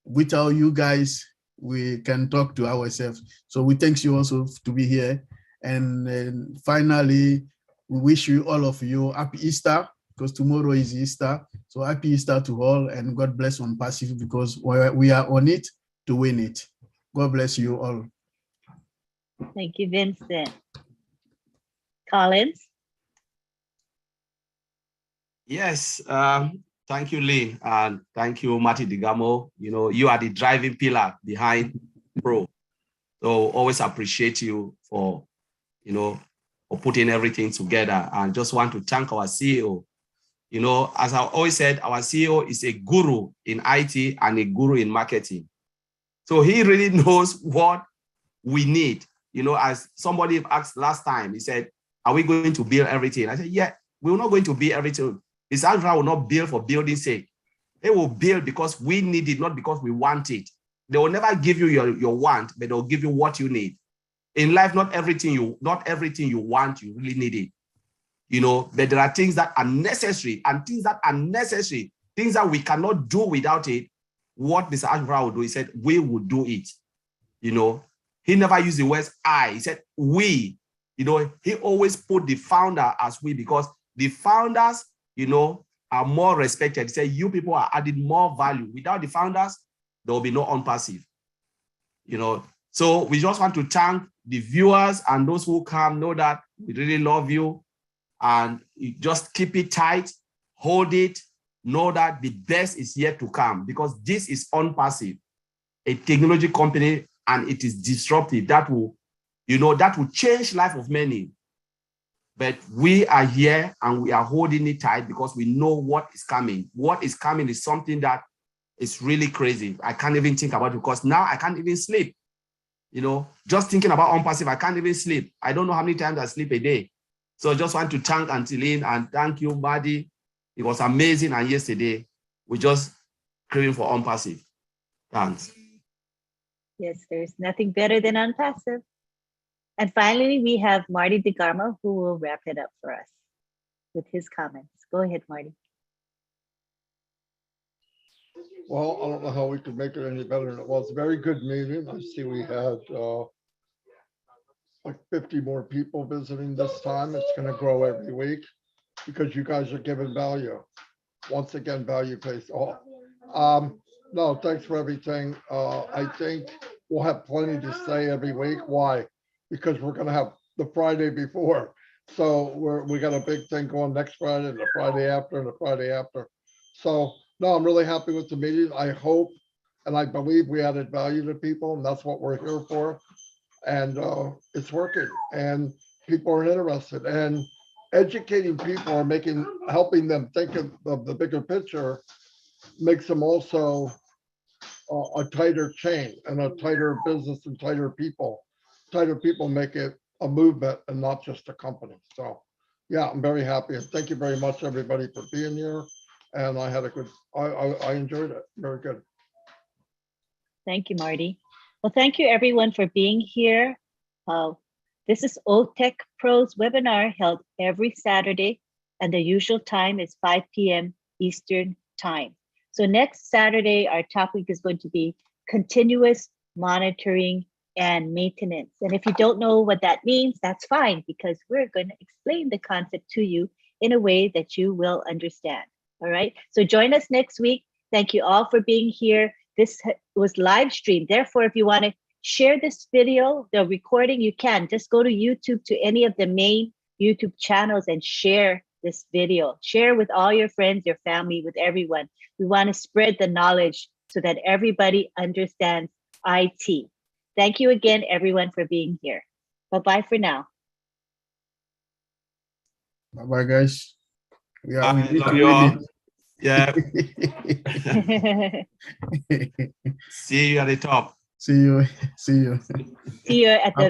Without you guys, we can talk to ourselves. So we thank you also to be here. And finally, we wish you, all of you, happy Easter, because tomorrow is Easter. So happy Easter to all, and God bless ONPASSIVE, because we are on it to win it. God bless you all. Thank you, Vincent. Collins? Yes, thank you, Lynn, and thank you, Marty Degarmo. You know, you are the driving pillar behind Pro. So always appreciate you for, for putting everything together, and just want to thank our CEO. As I always said, our CEO is a guru in IT and a guru in marketing. So he really knows what we need. As somebody asked last time, he said, are we going to build everything? I said, yeah, we're not going to build everything. The @SUBSCRIBE will not build for building's sake. They will build because we need it, not because we want it. They will never give you your want, but they'll give you what you need. In life, not everything you want, you really need it. But there are things that are necessary, and things that are necessary, things that we cannot do without it. What Mr. @SUBSCRIBE will do, he said, we will do it. He never used the words I, he said we. He always put the founder as we, because the founders, are more respected. He said, you people are adding more value. Without the founders, there will be no ONPASSIVE. So we just want to thank the viewers and those who come. Know that we really love you, and you just keep it tight, hold it, know that the best is yet to come, because this is ONPASSIVE, a technology company, and it is disruptive. That will change life of many. But we are here and we are holding it tight because we know what is coming. What is coming is something that is really crazy. I can't even think about it, because now I can't even sleep. Just thinking about ONPASSIVE, I can't even sleep. I don't know how many times I sleep a day. So I just want to thank Antiline and thank you, Marty. It was amazing. And yesterday, we just craving for ONPASSIVE. Thanks. Yes, there's nothing better than ONPASSIVE. And finally, we have Marty Degarmo, who will wrap it up for us with his comments. Go ahead, Marty. Well, I don't know how we could make it any better than it was. Very good meeting. I see we had like 50 more people visiting this time. It's going to grow every week because you guys are giving value. Once again, value pays off. No, thanks for everything. I think we'll have plenty to say every week. Why? Because we're going to have the Friday before. So we got a big thing going next Friday and the Friday after and the Friday after. So no, I'm really happy with the meeting. I hope and I believe we added value to people, and that's what we're here for. And it's working, and people are interested, and educating people are helping them think of the bigger picture, makes them also a tighter chain and a tighter business and tighter people. Tighter people make it a movement and not just a company. So yeah, I'm very happy, and thank you very much everybody for being here. And I had a good, I enjoyed it. Very good. Thank you, Marty. Well, thank you everyone for being here. This is OTech Pros webinar held every Saturday, and the usual time is 5 p.m. Eastern time. So next Saturday, our topic is going to be continuous monitoring and maintenance. And if you don't know what that means, that's fine, because we're going to explain the concept to you in a way that you will understand. All right, so join us next week. Thank you all for being here. This was live streamed. Therefore, if you want to share this video, the recording, you can. Just go to YouTube, to any of the main YouTube channels, and share this video. Share with all your friends, your family, with everyone. We want to spread the knowledge so that everybody understands IT. Thank you again, everyone, for being here. Bye-bye for now. Bye-bye, guys. Yeah, we need love to you all. win Yeah. it. See you at the top. See you. See you. See you at the